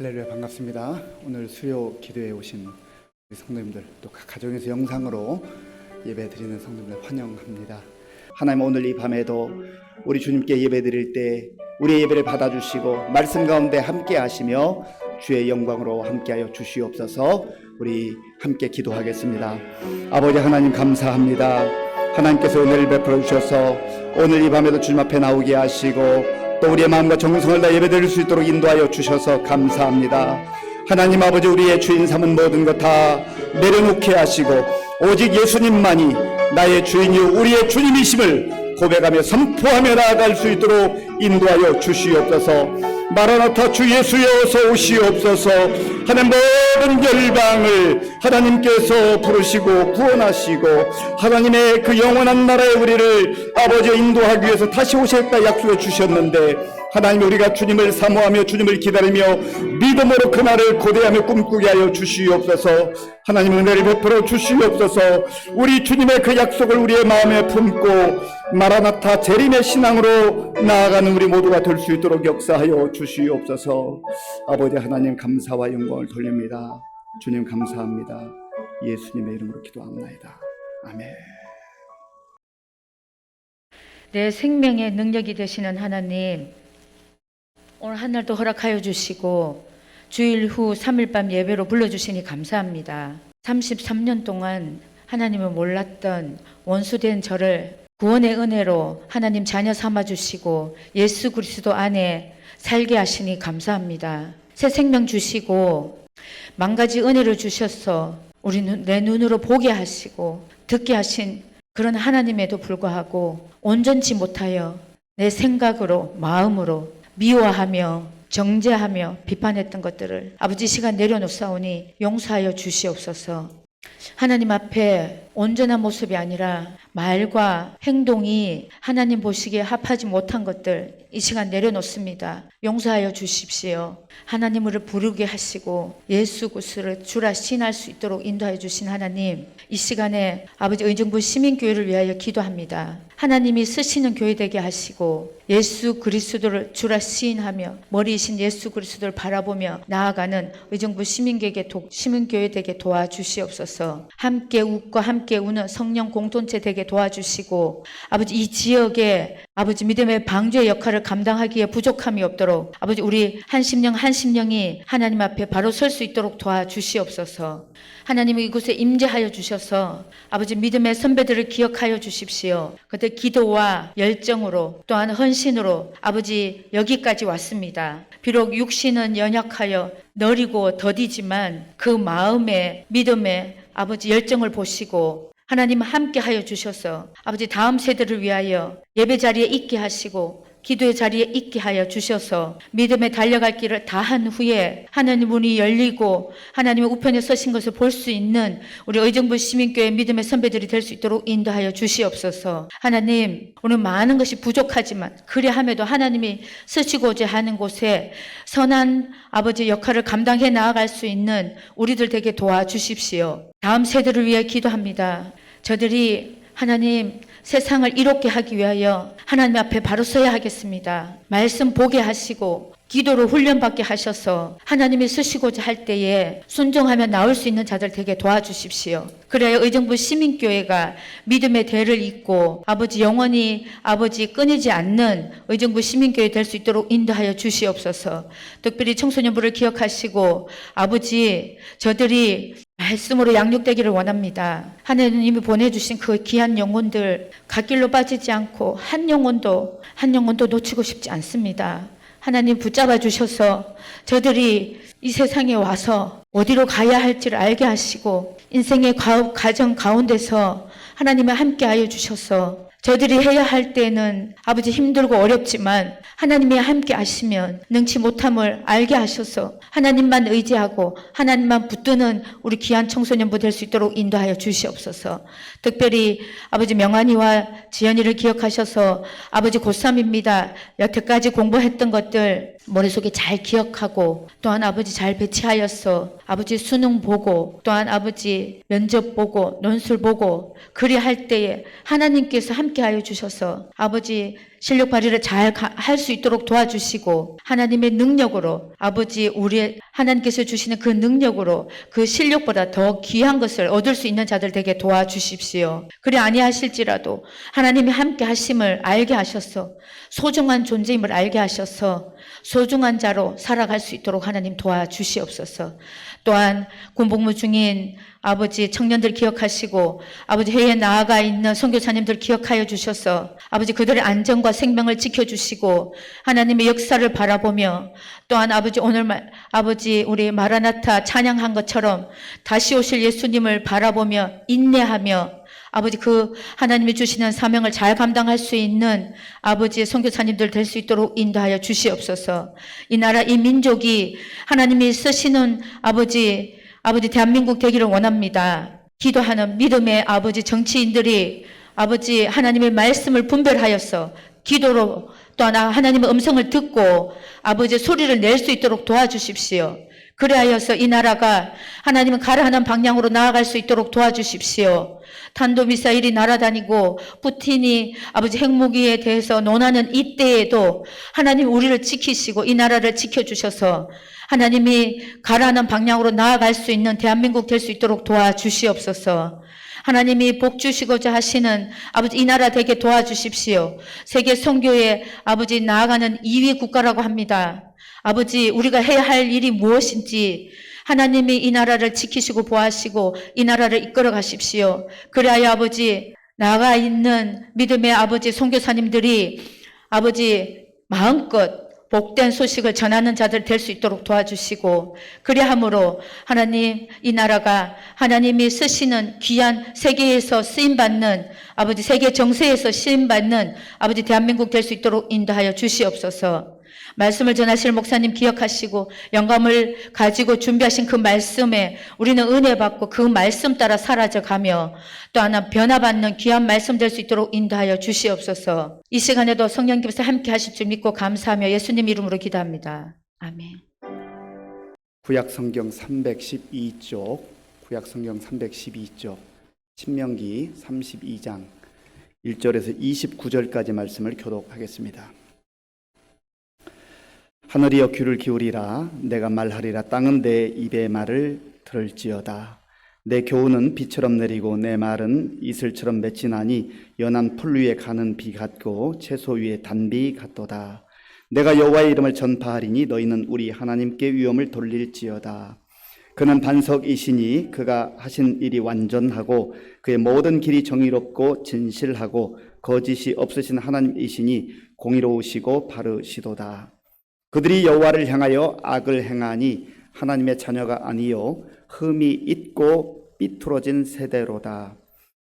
할렐루야, 반갑습니다. 오늘 수요 기도에 오신 우리 성도님들, 또 각 가정에서 영상으로 예배 드리는 성도님들 환영합니다. 하나님, 오늘 이 밤에도 우리 주님께 예배 드릴 때 우리의 예배를 받아주시고 말씀 가운데 함께 하시며 주의 영광으로 함께하여 주시옵소서. 우리 함께 기도하겠습니다. 아버지 하나님, 감사합니다. 하나님께서 은혜를 베풀어 주셔서 오늘 이 밤에도 주님 앞에 나오게 하시고 또 우리의 마음과 정성을 다 예배드릴 수 있도록 인도하여 주셔서 감사합니다. 하나님 아버지, 우리의 주인 삼은 모든 것 다 내려놓게 하시고 오직 예수님만이 나의 주인이요 우리의 주님이심을 고백하며 선포하며 나아갈 수 있도록 인도하여 주시옵소서. 마라나타, 주 예수여 어서 오시옵소서. 하나님, 모든 열방을 하나님께서 부르시고 구원하시고 하나님의 그 영원한 나라에 우리를 아버지 인도하기 위해서 다시 오셨다 약속해 주셨는데, 하나님, 우리가 주님을 사모하며 주님을 기다리며 믿음으로 그날을 고대하며 꿈꾸게 하여 주시옵소서. 하나님, 은혜를 베풀어 주시옵소서. 우리 주님의 그 약속을 우리의 마음에 품고 마라나타 재림의 신앙으로 나아가는 우리 모두가 될 수 있도록 역사하여 주시옵소서. 아버지 하나님, 감사와 영광을 돌립니다. 주님 감사합니다. 예수님의 이름으로 기도합나이다. 아멘. 내 생명의 능력이 되시는 하나님, 오늘 하늘도 허락하여 주시고 주일 후 3일 밤 예배로 불러주시니 감사합니다. 33년 동안 하나님을 몰랐던 원수된 저를 구원의 은혜로 하나님 자녀 삼아주시고 예수 그리스도 안에 살게 하시니 감사합니다. 새 생명 주시고 만가지 은혜를 주셔서 내 눈으로 보게 하시고 듣게 하신 그런 하나님에도 불구하고 온전치 못하여 내 생각으로 마음으로 미워하며 정죄하며 비판했던 것들을 아버지 시간 내려놓사오니 용서하여 주시옵소서. 하나님 앞에 온전한 모습이 아니라 말과 행동이 하나님 보시기에 합하지 못한 것들 이 시간 내려놓습니다. 용서하여 주십시오. 하나님을 부르게 하시고 예수 그리스도를 주라 신할 수 있도록 인도하여 주신 하나님, 이 시간에 아버지 의정부 시민교회를 위하여 기도합니다. 하나님이 쓰시는 교회 되게 하시고 예수 그리스도를 주라 시인하며 머리이신 예수 그리스도를 바라보며 나아가는 의정부 시민교회 되게 도와주시옵소서. 함께 웃고 함께 우는 성령 공동체 되게 도와주시고 아버지, 이 지역에 아버지 믿음의 방주의 역할을 감당하기에 부족함이 없도록 아버지, 우리 한 심령이 하나님 앞에 바로 설 수 있도록 도와주시옵소서. 하나님이 이곳에 임재하여 주셔서 아버지 믿음의 선배들을 기억하여 주십시오. 그들 기도와 열정으로 또한 헌신으로 아버지 여기까지 왔습니다. 비록 육신은 연약하여 너리고 더디지만 그 마음의 믿음의 아버지 열정을 보시고 하나님 함께 하여 주셔서 아버지 다음 세대를 위하여 예배 자리에 있게 하시고 기도의 자리에 있게 하여 주셔서 믿음에 달려갈 길을 다한 후에 하나님 문이 열리고 하나님의 우편에 서신 것을 볼 수 있는 우리 의정부 시민교회 믿음의 선배들이 될 수 있도록 인도하여 주시옵소서. 하나님, 오늘 많은 것이 부족하지만 그리함에도 하나님이 쓰시고자 하는 곳에 선한 아버지 역할을 감당해 나아갈 수 있는 우리들 되게 도와주십시오. 다음 세대를 위해 기도합니다. 저들이 하나님 세상을 이롭게 하기 위하여 하나님 앞에 바로 서야 하겠습니다. 말씀 보게 하시고 기도로 훈련받게 하셔서 하나님이 쓰시고자 할 때에 순종하며 나올 수 있는 자들 되게 도와주십시오. 그래야 의정부 시민교회가 믿음의 대를 잇고 아버지 영원히 아버지 끊이지 않는 의정부 시민교회 될 수 있도록 인도하여 주시옵소서. 특별히 청소년부를 기억하시고 아버지, 저들이 말씀으로 양육되기를 원합니다. 하나님이 보내주신 그 귀한 영혼들 갓길로 빠지지 않고 한 영혼도 놓치고 싶지 않습니다. 하나님 붙잡아 주셔서 저들이 이 세상에 와서 어디로 가야 할지를 알게 하시고 인생의 과정 가운데서 하나님을 함께 하여 주셔서 저들이 해야 할 때는 아버지 힘들고 어렵지만 하나님이 함께 하시면 능치 못함을 알게 하셔서 하나님만 의지하고 하나님만 붙드는 우리 귀한 청소년부 될 수 있도록 인도하여 주시옵소서. 특별히 아버지 명환이와 지연이를 기억하셔서 아버지 고3입니다. 여태까지 공부했던 것들 머릿속에 잘 기억하고 또한 아버지 잘 배치하여서 아버지 수능 보고 또한 아버지 면접 보고 논술 보고 그리할 때에 하나님께서 함께하여 주셔서 아버지 실력 발휘를 잘 할 수 있도록 도와주시고 하나님의 능력으로 아버지 우리 하나님께서 주시는 그 능력으로 그 실력보다 더 귀한 것을 얻을 수 있는 자들 되게 도와주십시오. 그리 아니하실지라도 하나님이 함께 하심을 알게 하셔서 소중한 존재임을 알게 하셔서 소중한 자로 살아갈 수 있도록 하나님 도와주시옵소서. 또한 군복무 중인 아버지 청년들 기억하시고 아버지 해외에 나아가 있는 선교사님들 기억하여 주셔서 아버지 그들의 안전과 생명을 지켜주시고 하나님의 역사를 바라보며 또한 아버지 오늘 아버지 우리 마라나타 찬양한 것처럼 다시 오실 예수님을 바라보며 인내하며 아버지 그 하나님이 주시는 사명을 잘 감당할 수 있는 아버지의 선교사님들 될 수 있도록 인도하여 주시옵소서. 이 나라 이 민족이 하나님이 쓰시는 아버지 대한민국 되기를 원합니다. 기도하는 믿음의 아버지 정치인들이 아버지 하나님의 말씀을 분별하여서 기도로 또한 하나님의 음성을 듣고 아버지 소리를 낼 수 있도록 도와주십시오. 그리하여서 이 나라가 하나님은 가라 하는 방향으로 나아갈 수 있도록 도와주십시오. 탄도미사일이 날아다니고 푸틴이 아버지 핵무기에 대해서 논하는 이때에도 하나님 우리를 지키시고 이 나라를 지켜주셔서 하나님이 가라는 방향으로 나아갈 수 있는 대한민국 될 수 있도록 도와주시옵소서. 하나님이 복 주시고자 하시는 아버지 이 나라 되게 도와주십시오. 세계 선교에 아버지 나아가는 2위 국가라고 합니다. 아버지 우리가 해야 할 일이 무엇인지 하나님이 이 나라를 지키시고 보호하시고 이 나라를 이끌어 가십시오. 그래야 아버지 나아가 있는 믿음의 아버지 선교사님들이 아버지 마음껏 복된 소식을 전하는 자들 될 수 있도록 도와주시고 그리함으로 하나님 이 나라가 하나님이 쓰시는 귀한 세계에서 쓰임받는 아버지 세계 정세에서 쓰임받는 아버지 대한민국 될 수 있도록 인도하여 주시옵소서. 말씀을 전하실 목사님 기억하시고 영감을 가지고 준비하신 그 말씀에 우리는 은혜 받고 그 말씀 따라 사라져가며 또 하나 변화받는 귀한 말씀 될 수 있도록 인도하여 주시옵소서. 이 시간에도 성령님께서 함께 하실 줄 믿고 감사하며 예수님 이름으로 기도합니다. 아멘. 구약성경 312쪽 구약성경 312쪽 신명기 32장 1절에서 29절까지 말씀을 교독하겠습니다. 하늘이여 귀를 기울이라. 내가 말하리라. 땅은 내 입의 말을 들을지어다. 내 교훈은 비처럼 내리고 내 말은 이슬처럼 맺히나니 연한 풀 위에 가는 비 같고 채소 위에 단비 같도다. 내가 여호와의 이름을 전파하리니 너희는 우리 하나님께 위엄을 돌릴지어다. 그는 반석이시니 그가 하신 일이 완전하고 그의 모든 길이 정의롭고 진실하고 거짓이 없으신 하나님이시니 공의로우시고 바르시도다. 그들이 여호와를 향하여 악을 행하니 하나님의 자녀가 아니요 흠이 있고 삐뚤어진 세대로다.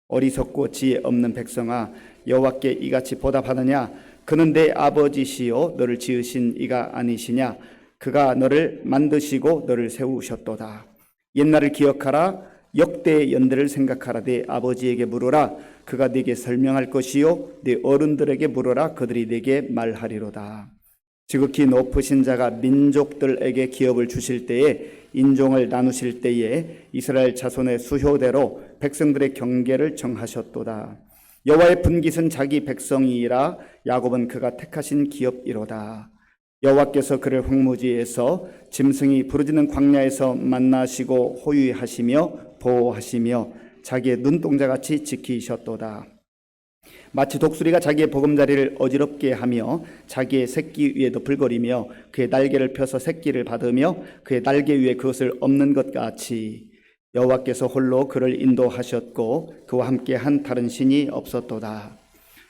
어리석고 지혜 없는 백성아, 여호와께 이같이 보답하느냐? 그는 내 아버지시요 너를 지으신 이가 아니시냐? 그가 너를 만드시고 너를 세우셨도다. 옛날을 기억하라. 역대의 연대를 생각하라. 네 아버지에게 물으라. 그가 네게 설명할 것이요 네 어른들에게 물으라. 그들이 네게 말하리로다. 지극히 높으신 자가 민족들에게 기업을 주실 때에 인종을 나누실 때에 이스라엘 자손의 수효대로 백성들의 경계를 정하셨도다. 여호와의 분깃은 자기 백성이라. 야곱은 그가 택하신 기업이로다. 여호와께서 그를 황무지에서 짐승이 부르짖는 광야에서 만나시고 호위하시며 보호하시며 자기의 눈동자같이 지키셨도다. 마치 독수리가 자기의 보금자리를 어지럽게 하며 자기의 새끼 위에 덮을거리며 그의 날개를 펴서 새끼를 받으며 그의 날개 위에 그것을 엎는 것 같이 여호와께서 홀로 그를 인도하셨고 그와 함께 한 다른 신이 없었도다.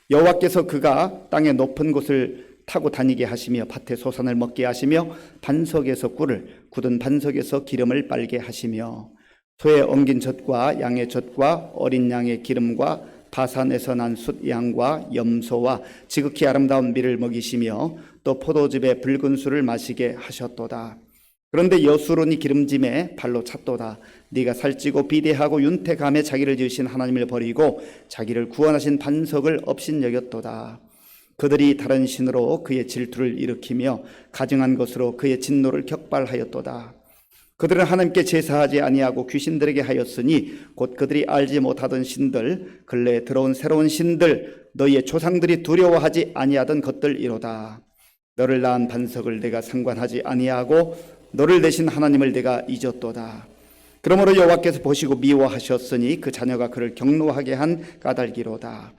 여호와께서 그가 땅의 높은 곳을 타고 다니게 하시며 밭에 소산을 먹게 하시며 반석에서 꿀을 굳은 반석에서 기름을 빨게 하시며 소의 엉긴 젖과 양의 젖과 어린 양의 기름과 바산에서 난 숫양과 염소와 지극히 아름다운 밀을 먹이시며 또 포도즙의 붉은 술을 마시게 하셨도다. 그런데 여수론이 기름짐에 발로 찼도다. 네가 살찌고 비대하고 윤택함에 자기를 지으신 하나님을 버리고 자기를 구원하신 반석을 업신여겼도다. 그들이 다른 신으로 그의 질투를 일으키며 가증한 것으로 그의 진노를 격발하였도다. 그들은 하나님께 제사하지 아니하고 귀신들에게 하였으니 곧 그들이 알지 못하던 신들, 근래에 들어온 새로운 신들, 너희의 조상들이 두려워하지 아니하던 것들이로다. 너를 낳은 반석을 내가 상관하지 아니하고 너를 내신 하나님을 내가 잊었도다. 그러므로 여호와께서 보시고 미워하셨으니 그 자녀가 그를 경노하게 한 까닭이로다.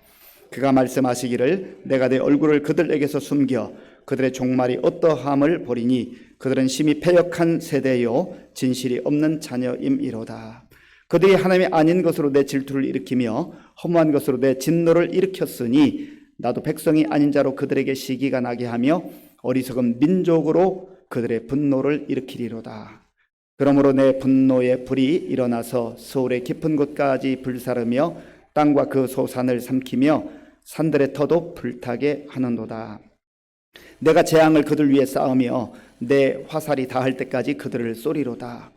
그가 말씀하시기를 내가 내 얼굴을 그들에게서 숨겨 그들의 종말이 어떠함을 보리니 그들은 심히 패역한 세대요 진실이 없는 자녀임이로다. 그들이 하나님이 아닌 것으로 내 질투를 일으키며 허무한 것으로 내 진노를 일으켰으니 나도 백성이 아닌 자로 그들에게 시기가 나게 하며 어리석은 민족으로 그들의 분노를 일으키리로다. 그러므로 내 분노의 불이 일어나서 서울의 깊은 곳까지 불사르며 땅과 그 소산을 삼키며 산들의 터도 불타게 하는도다. 내가 재앙을 그들 위에 쌓으며 내 화살이 닿을 때까지 그들을 쏘리로다.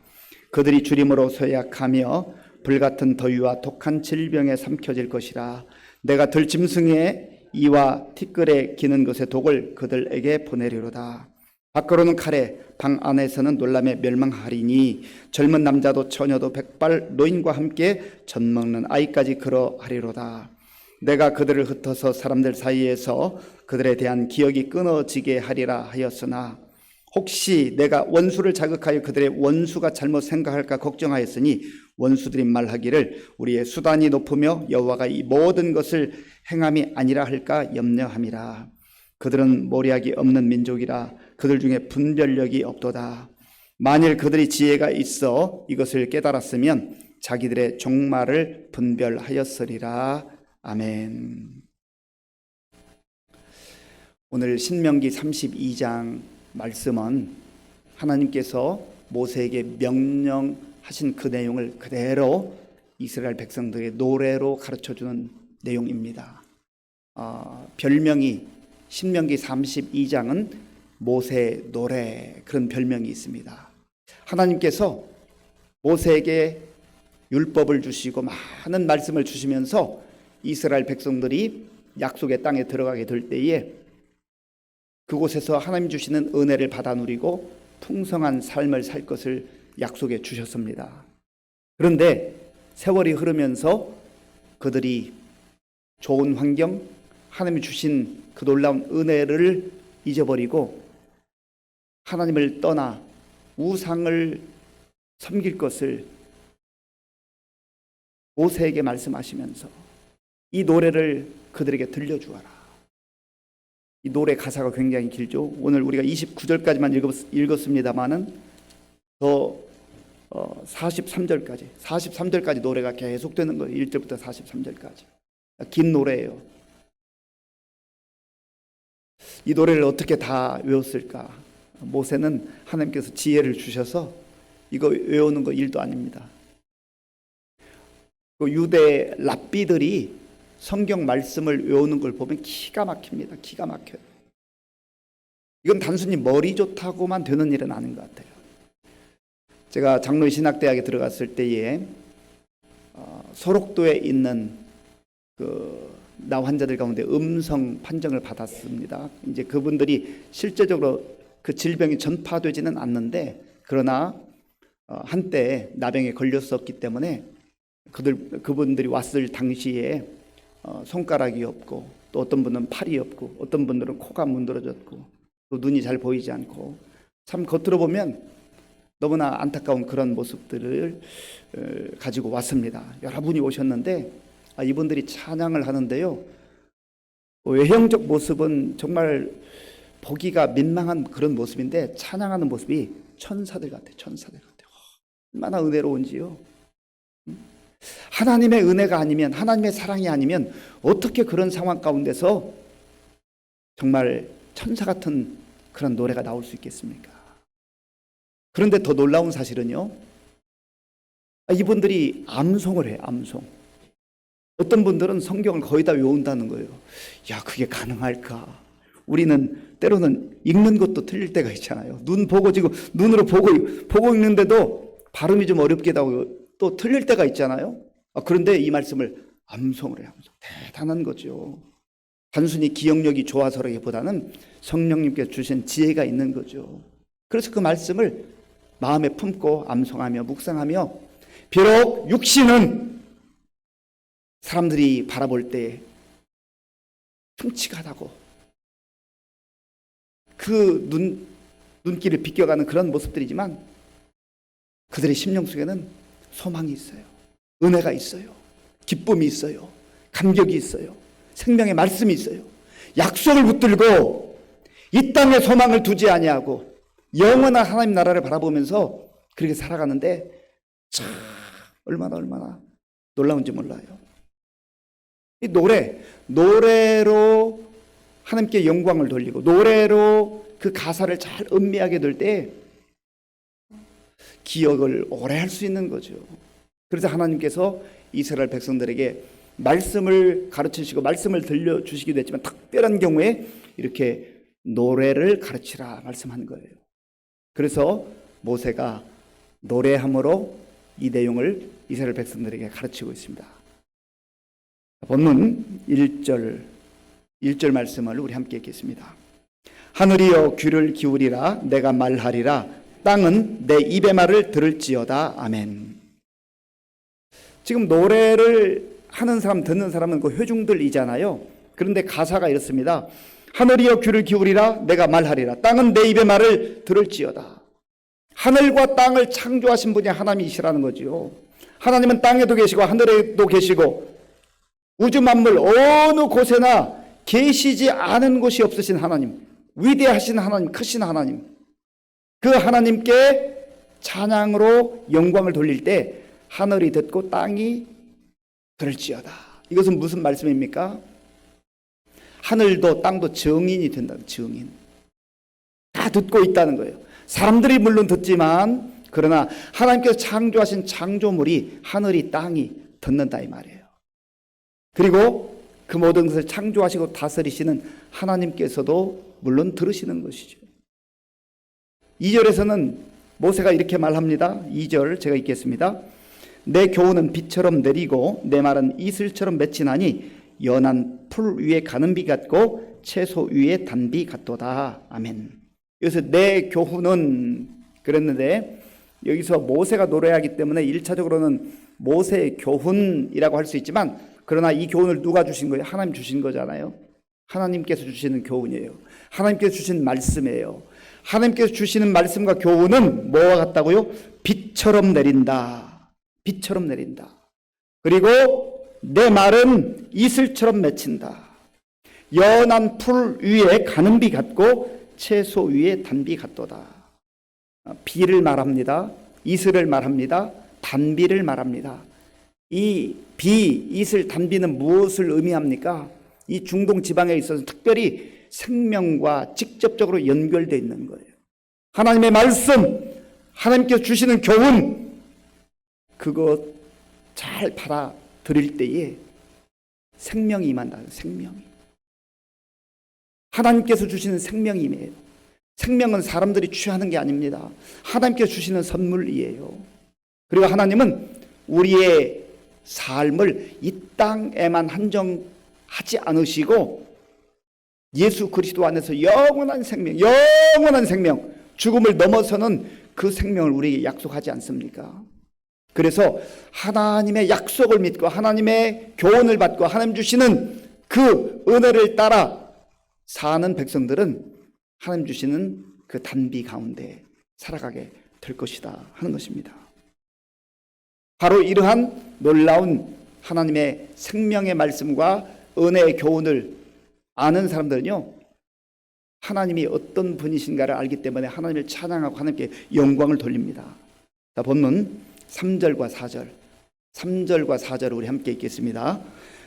그들이 주림으로 쇠약하며 불같은 더위와 독한 질병에 삼켜질 것이라. 내가 들짐승의 이와 티끌에 기는 것의 독을 그들에게 보내리로다. 밖으로는 칼에, 방 안에서는 놀람에 멸망하리니 젊은 남자도 처녀도 백발 노인과 함께 젖먹는 아이까지 그러하리로다. 내가 그들을 흩어서 사람들 사이에서 그들에 대한 기억이 끊어지게 하리라 하였으나 혹시 내가 원수를 자극하여 그들의 원수가 잘못 생각할까 걱정하였으니 원수들이 말하기를 우리의 수단이 높으며 여호와가 이 모든 것을 행함이 아니라 할까 염려함이라. 그들은 모략이 없는 민족이라 그들 중에 분별력이 없도다. 만일 그들이 지혜가 있어 이것을 깨달았으면 자기들의 종말을 분별하였으리라. 아멘. 오늘 신명기 32장 말씀은 하나님께서 모세에게 명령하신 그 내용을 그대로 이스라엘 백성들의 노래로 가르쳐주는 내용입니다. 별명이 신명기 32장은 모세 노래, 그런 별명이 있습니다. 하나님께서 모세에게 율법을 주시고 많은 말씀을 주시면서 이스라엘 백성들이 약속의 땅에 들어가게 될 때에 그곳에서 하나님 주시는 은혜를 받아 누리고 풍성한 삶을 살 것을 약속해 주셨습니다. 그런데 세월이 흐르면서 그들이 좋은 환경, 하나님이 주신 그 놀라운 은혜를 잊어버리고 하나님을 떠나 우상을 섬길 것을 모세에게 말씀하시면서 이 노래를 그들에게 들려주어라. 이 노래 가사가 굉장히 길죠. 오늘 우리가 29절까지만 읽었습니다마는 더 43절까지 노래가 계속되는 거예요. 1절부터 43절까지. 긴 노래예요. 이 노래를 어떻게 다 외웠을까? 모세는 하나님께서 지혜를 주셔서 이거 외우는 거 일도 아닙니다. 그 유대 랍비들이 성경 말씀을 외우는 걸 보면 기가 막힙니다. 기가 막혀요. 이건 단순히 머리 좋다고만 되는 일은 아닌 것 같아요. 제가 장로의 신학대학에 들어갔을 때에 소록도에 있는 나 환자들 가운데 음성 판정을 받았습니다. 이제 그분들이 실제적으로 그 질병이 전파되지는 않는데 그러나 한때 나병에 걸렸었기 때문에 그분들이 왔을 당시에 손가락이 없고 또 어떤 분은 팔이 없고 어떤 분들은 코가 문드러졌고 또 눈이 잘 보이지 않고 참 겉으로 보면 너무나 안타까운 그런 모습들을 가지고 왔습니다. 여러분이 오셨는데 이분들이 찬양을 하는데요. 외형적 모습은 정말 보기가 민망한 그런 모습인데 찬양하는 모습이 천사들 같아요. 천사들 같아요. 얼마나 은혜로운지요. 하나님의 은혜가 아니면 하나님의 사랑이 아니면 어떻게 그런 상황 가운데서 정말 천사 같은 그런 노래가 나올 수 있겠습니까? 그런데 더 놀라운 사실은요. 이분들이 암송을 해요. 암송. 어떤 분들은 성경을 거의 다 외운다는 거예요. 야, 그게 가능할까? 우리는 때로는 읽는 것도 틀릴 때가 있잖아요. 눈 보고 지금 눈으로 보고 읽는데도 발음이 좀 어렵게 나오고 또 틀릴 때가 있잖아요. 그런데 이 말씀을 암송을 해요. 대단한 거죠. 단순히 기억력이 좋아서라기보다는 성령님께서 주신 지혜가 있는 거죠. 그래서 그 말씀을 마음에 품고 암송하며 묵상하며 비록 육신은 사람들이 바라볼 때 흉측하다고 그 눈길을 비껴가는 그런 모습들이지만 그들의 심령 속에는 소망이 있어요. 은혜가 있어요. 기쁨이 있어요. 감격이 있어요. 생명의 말씀이 있어요. 약속을 붙들고 이 땅에 소망을 두지 아니하고 영원한 하나님 나라를 바라보면서 그렇게 살아가는데 참 얼마나 놀라운지 몰라요. 이 노래로 하나님께 영광을 돌리고 노래로 그 가사를 잘 음미하게 될 때 기억을 오래 할 수 있는 거죠. 그래서 하나님께서 이스라엘 백성들에게 말씀을 가르치시고 말씀을 들려주시기도 했지만 특별한 경우에 이렇게 노래를 가르치라 말씀한 거예요. 그래서 모세가 노래함으로 이 내용을 이스라엘 백성들에게 가르치고 있습니다. 본문 1절 말씀을 우리 함께 읽겠습니다. 하늘이여 귀를 기울이라 내가 말하리라 땅은 내 입의 말을 들을지어다. 아멘. 지금 노래를 하는 사람 듣는 사람은 그 회중들이잖아요. 그런데 가사가 이렇습니다. 하늘이여 귀를 기울이라 내가 말하리라 땅은 내 입의 말을 들을지어다. 하늘과 땅을 창조하신 분이 하나님이시라는 거지요. 하나님은 땅에도 계시고 하늘에도 계시고 우주 만물 어느 곳에나 계시지 않은 곳이 없으신 하나님, 위대하신 하나님, 크신 하나님, 그 하나님께 찬양으로 영광을 돌릴 때 하늘이 듣고 땅이 들을지어다. 이것은 무슨 말씀입니까? 하늘도 땅도 증인이 된다는, 증인. 다 듣고 있다는 거예요. 사람들이 물론 듣지만 그러나 하나님께서 창조하신 창조물이 하늘이 땅이 듣는다 이 말이에요. 그리고 그 모든 것을 창조하시고 다스리시는 하나님께서도 물론 들으시는 것이죠. 2절에서는 모세가 이렇게 말합니다. 2절 제가 읽겠습니다. 내 교훈은 비처럼 내리고 내 말은 이슬처럼 맺히나니 연한 풀 위에 가는 비 같고 채소 위에 단비 같도다. 아멘. 여기서 내 교훈은 그랬는데 여기서 모세가 노래하기 때문에 1차적으로는 모세의 교훈이라고 할 수 있지만 그러나 이 교훈을 누가 주신 거예요? 하나님 주신 거잖아요. 하나님께서 주시는 교훈이에요. 하나님께서 주신 말씀이에요. 하나님께서 주시는 말씀과 교훈은 뭐와 같다고요? 빛처럼 내린다. 빛처럼 내린다. 그리고 내 말은 이슬처럼 맺힌다. 연한 풀 위에 가는 비 같고 채소 위에 단비 같도다. 비를 말합니다. 이슬을 말합니다. 단비를 말합니다. 이 비, 이슬, 단비는 무엇을 의미합니까? 이 중동 지방에 있어서 특별히 생명과 직접적으로 연결되어 있는 거예요. 하나님의 말씀, 하나님께서 주시는 교훈, 그거 잘 받아들일 때에 생명이 임한다. 생명이. 하나님께서 주시는 생명이 임해요. 생명은 사람들이 취하는 게 아닙니다. 하나님께서 주시는 선물이에요. 그리고 하나님은 우리의 삶을 이 땅에만 한정하지 않으시고 예수 그리스도 안에서 영원한 생명, 죽음을 넘어서는 그 생명을 우리에게 약속하지 않습니까? 그래서 하나님의 약속을 믿고 하나님의 교훈을 받고 하나님 주시는 그 은혜를 따라 사는 백성들은 하나님 주시는 그 단비 가운데 살아가게 될 것이다 하는 것입니다. 바로 이러한 놀라운 하나님의 생명의 말씀과 은혜의 교훈을 아는 사람들은요, 하나님이 어떤 분이신가를 알기 때문에 하나님을 찬양하고 하나님께 영광을 돌립니다. 자, 본문 3절과 4절 우리 함께 읽겠습니다.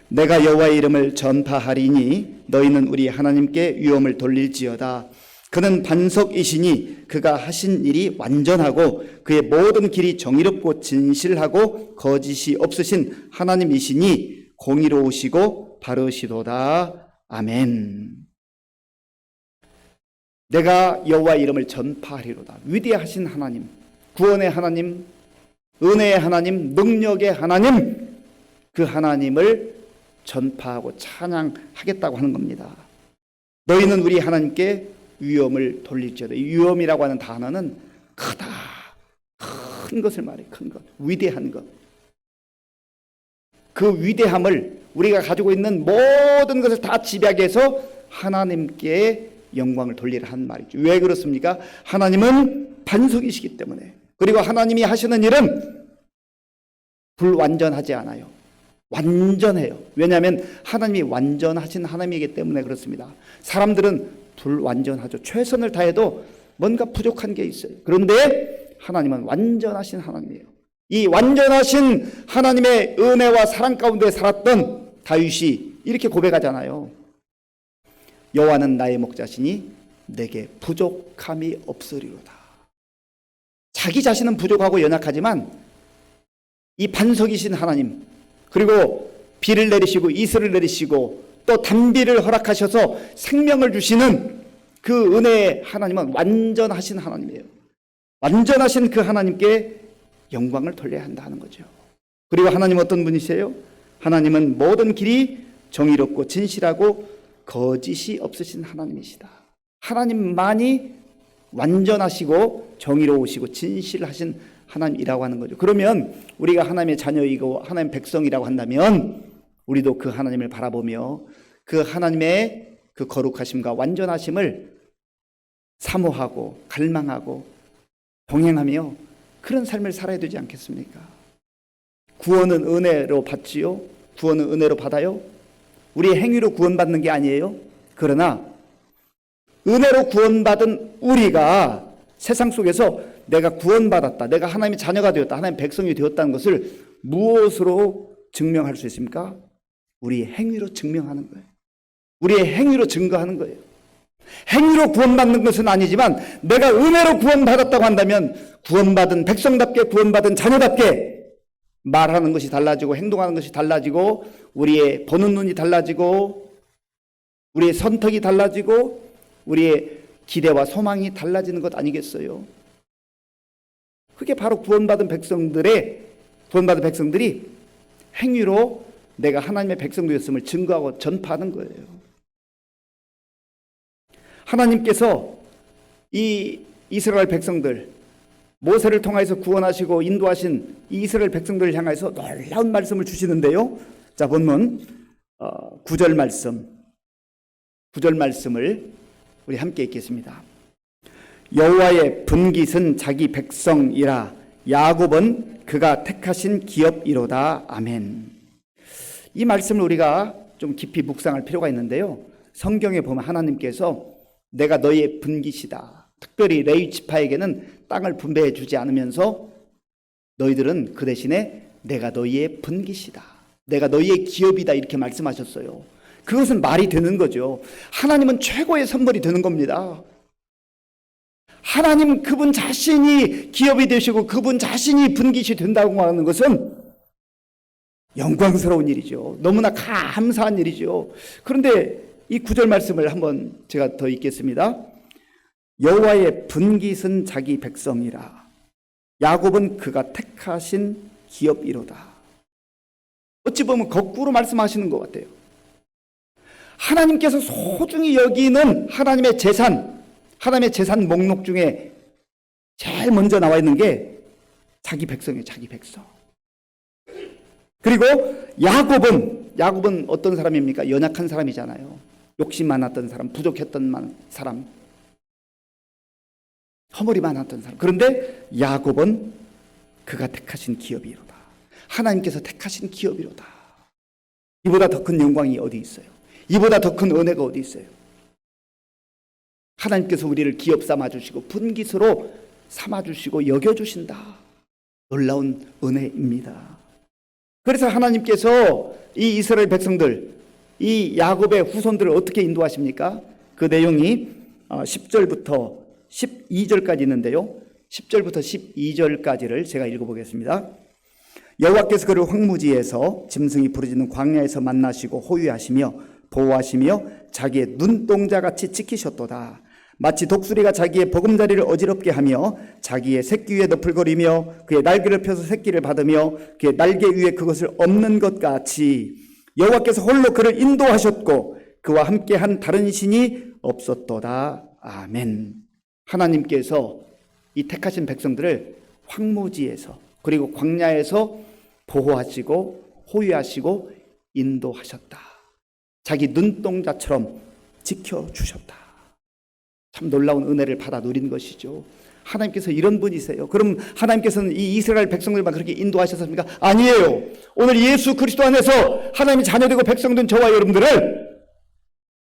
내가 여호와의 이름을 전파하리니 너희는 우리 하나님께 위엄을 돌릴지어다. 그는 반석이시니 그가 하신 일이 완전하고 그의 모든 길이 정의롭고 진실하고 거짓이 없으신 하나님이시니 공의로우시고 바르시도다. 아멘. 내가 여호와의 이름을 전파하리로다. 위대하신 하나님, 구원의 하나님, 은혜의 하나님, 능력의 하나님, 그 하나님을 전파하고 찬양하겠다고 하는 겁니다. 너희는 우리 하나님께 위엄을 돌릴지어다. 위엄이라고 하는 단어는 크다, 큰 것을 말해. 큰 것, 위대한 것. 그 위대함을 우리가 가지고 있는 모든 것을 다 집약해서 하나님께 영광을 돌리라 한 말이죠. 왜 그렇습니까? 하나님은 반석이시기 때문에. 그리고 하나님이 하시는 일은 불완전하지 않아요. 완전해요. 왜냐하면 하나님이 완전하신 하나님이기 때문에 그렇습니다. 사람들은 불완전하죠. 최선을 다해도 뭔가 부족한 게 있어요. 그런데 하나님은 완전하신 하나님이에요. 이 완전하신 하나님의 은혜와 사랑 가운데 살았던 다윗이 이렇게 고백하잖아요. 여호와는 나의 목자시니 내게 부족함이 없으리로다. 자기 자신은 부족하고 연약하지만 이 반석이신 하나님, 그리고 비를 내리시고 이슬을 내리시고 또 단비를 허락하셔서 생명을 주시는 그 은혜의 하나님은 완전하신 하나님이에요. 완전하신 그 하나님께 영광을 돌려야 한다는 거죠. 그리고 하나님은 어떤 분이세요? 하나님은 모든 길이 정의롭고 진실하고 거짓이 없으신 하나님이시다. 하나님만이 완전하시고 정의로우시고 진실하신 하나님이라고 하는 거죠. 그러면 우리가 하나님의 자녀이고 하나님의 백성이라고 한다면 우리도 그 하나님을 바라보며 그 하나님의 그 거룩하심과 완전하심을 사모하고 갈망하고 동행하며 그런 삶을 살아야 되지 않겠습니까? 구원은 은혜로 받지요? 구원은 은혜로 받아요? 우리의 행위로 구원받는 게 아니에요. 그러나 은혜로 구원받은 우리가 세상 속에서 내가 구원받았다, 내가 하나님의 자녀가 되었다, 하나님의 백성이 되었다는 것을 무엇으로 증명할 수 있습니까? 우리의 행위로 증명하는 거예요. 우리의 행위로 증거하는 거예요. 행위로 구원받는 것은 아니지만 내가 은혜로 구원받았다고 한다면 구원받은 백성답게, 구원받은 자녀답게 말하는 것이 달라지고 행동하는 것이 달라지고 우리의 보는 눈이 달라지고 우리의 선택이 달라지고 우리의 기대와 소망이 달라지는 것 아니겠어요? 그게 바로 구원받은 백성들이 행위로 내가 하나님의 백성되었음을 증거하고 전파하는 거예요. 하나님께서 이 이스라엘 백성들, 모세를 통해서 구원하시고 인도하신 이 이스라엘 백성들을 향해서 놀라운 말씀을 주시는데요. 자, 본문 9절 말씀을 우리 함께 읽겠습니다. 여호와의 분깃은 자기 백성이라 야곱은 그가 택하신 기업이로다. 아멘. 이 말씀을 우리가 좀 깊이 묵상할 필요가 있는데요. 성경에 보면 하나님께서 내가 너희의 분깃이다. 특별히 레위 지파에게는 땅을 분배해 주지 않으면서 너희들은 그 대신에 내가 너희의 분깃이다. 내가 너희의 기업이다. 이렇게 말씀하셨어요. 그것은 말이 되는 거죠. 하나님은 최고의 선물이 되는 겁니다. 하나님 그분 자신이 기업이 되시고 그분 자신이 분깃이 된다고 하는 것은 영광스러운 일이죠. 너무나 감사한 일이죠. 그런데 이 9절 말씀을 한번 제가 더 읽겠습니다. 여호와의 분깃은 자기 백성이라 야곱은 그가 택하신 기업이로다. 어찌 보면 거꾸로 말씀하시는 것 같아요. 하나님께서 소중히 여기는 하나님의 재산 목록 중에 제일 먼저 나와 있는 게 자기 백성이에요. 자기 백성. 그리고 야곱은 어떤 사람입니까? 연약한 사람이잖아요. 욕심 많았던 사람, 부족했던 사람, 허물이 많았던 사람. 그런데 야곱은 그가 택하신 기업이로다. 하나님께서 택하신 기업이로다. 이보다 더 큰 영광이 어디 있어요? 이보다 더 큰 은혜가 어디 있어요? 하나님께서 우리를 기업 삼아주시고 분깃으로 삼아주시고 여겨주신다. 놀라운 은혜입니다. 그래서 하나님께서 이 이스라엘 백성들, 이 야곱의 후손들을 어떻게 인도하십니까? 그 내용이 10절부터 12절까지 있는데요. 10절부터 12절까지를 제가 읽어보겠습니다. 여호와께서 그를 황무지에서 짐승이 부르짖는 광야에서 만나시고 호위하시며 보호하시며 자기의 눈동자같이 지키셨도다. 마치 독수리가 자기의 보금자리를 어지럽게 하며 자기의 새끼 위에 너풀거리며 그의 날개를 펴서 새끼를 받으며 그의 날개 위에 그것을 엎는 것 같이 여호와께서 홀로 그를 인도하셨고 그와 함께한 다른 신이 없었도다. 아멘. 하나님께서 이 택하신 백성들을 황무지에서 그리고 광야에서 보호하시고 호위하시고 인도하셨다. 자기 눈동자처럼 지켜주셨다. 참 놀라운 은혜를 받아 누린 것이죠. 하나님께서 이런 분이세요. 그럼 하나님께서는 이 이스라엘 백성들만 그렇게 인도하셨습니까? 아니에요. 오늘 예수 그리스도 안에서 하나님의 자녀되고 백성된 저와 여러분들을,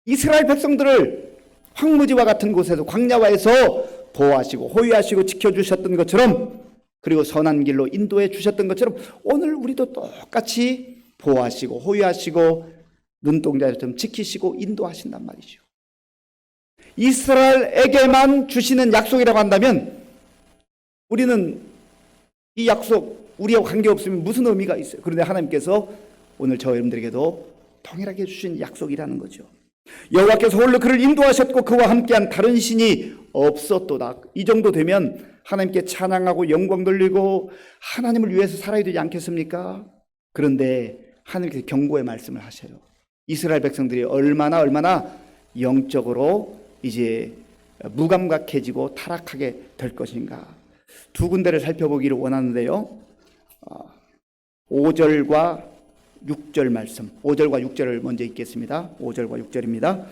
이스라엘 백성들을 황무지와 같은 곳에서 광야와에서 보호하시고 호위하시고 지켜주셨던 것처럼, 그리고 선한 길로 인도해 주셨던 것처럼 오늘 우리도 똑같이 보호하시고 호위하시고 눈동자처럼 지키시고 인도하신단 말이죠. 이스라엘에게만 주시는 약속이라고 한다면 우리는 이 약속 우리와 관계없으면 무슨 의미가 있어요? 그런데 하나님께서 오늘 저 여러분들에게도 동일하게 주신 약속이라는 거죠. 여호와께서 홀로 그를 인도하셨고 그와 함께한 다른 신이 없었도다. 이 정도 되면 하나님께 찬양하고 영광 돌리고 하나님을 위해서 살아야 되지 않겠습니까? 그런데 하나님께서 경고의 말씀을 하셔요. 이스라엘 백성들이 얼마나 영적으로 이제 무감각해지고 타락하게 될 것인가. 두 군데를 살펴보기를 원하는데요. 5절과 6절 말씀, 5절과 6절을 먼저 읽겠습니다. 5절과 6절입니다.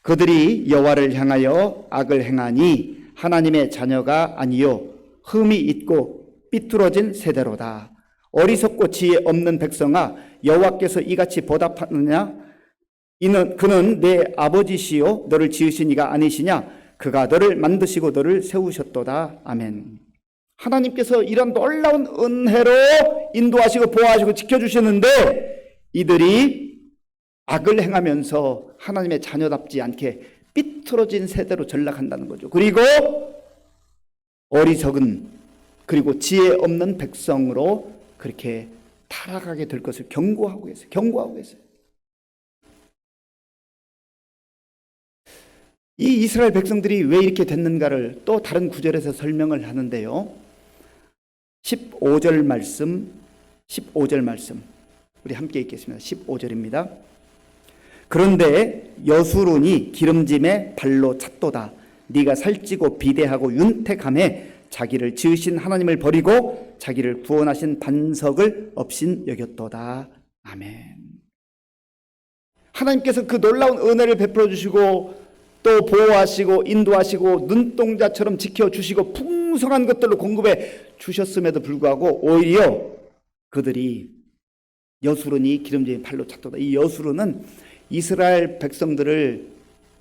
그들이 여호와를 향하여 악을 행하니 하나님의 자녀가 아니요 흠이 있고 삐뚤어진 세대로다. 어리석고 지혜 없는 백성아, 여호와께서 이같이 보답하느냐? 그는 내 아버지시요 너를 지으신 이가 아니시냐? 그가 너를 만드시고 너를 세우셨도다. 아멘. 하나님께서 이런 놀라운 은혜로 인도하시고 보호하시고 지켜주시는데 이들이 악을 행하면서 하나님의 자녀답지 않게 삐뚤어진 세대로 전락한다는 거죠. 그리고 어리석은 그리고 지혜 없는 백성으로 그렇게 타락하게 될 것을 경고하고 계세요. 이 이스라엘 백성들이 왜 이렇게 됐는가를 또 다른 구절에서 설명을 하는데요. 15절 말씀 우리 함께 읽겠습니다. 15절입니다. 그런데 여수론이 기름짐에 발로 찼도다. 네가 살찌고 비대하고 윤택함에 자기를 지으신 하나님을 버리고 자기를 구원하신 반석을 없인 여겼도다. 아멘. 하나님께서 그 놀라운 은혜를 베풀어 주시고 또 보호하시고 인도하시고 눈동자처럼 지켜주시고 풍성한 것들로 공급해 주셨음에도 불구하고 오히려 그들이 여수론이 기름짐에 발로 찼도다. 이 여수론은 이스라엘 백성들을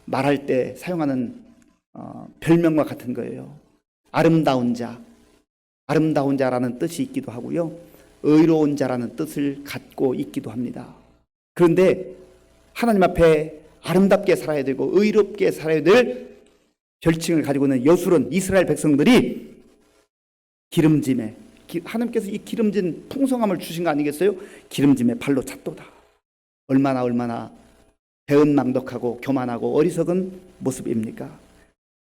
말할 때 사용하는 별명과 같은 거예요. 아름다운 자라는 뜻이 있기도 하고요, 의로운 자라는 뜻을 갖고 있기도 합니다. 그런데 하나님 앞에 아름답게 살아야 되고 의롭게 살아야 될 별칭을 가지고 있는 여수론 이스라엘 백성들이 기름짐에, 하나님께서 이 기름진 풍성함을 주신 거 아니겠어요? 기름짐에 발로 찼도다. 얼마나 배은망덕하고 교만하고 어리석은 모습입니까?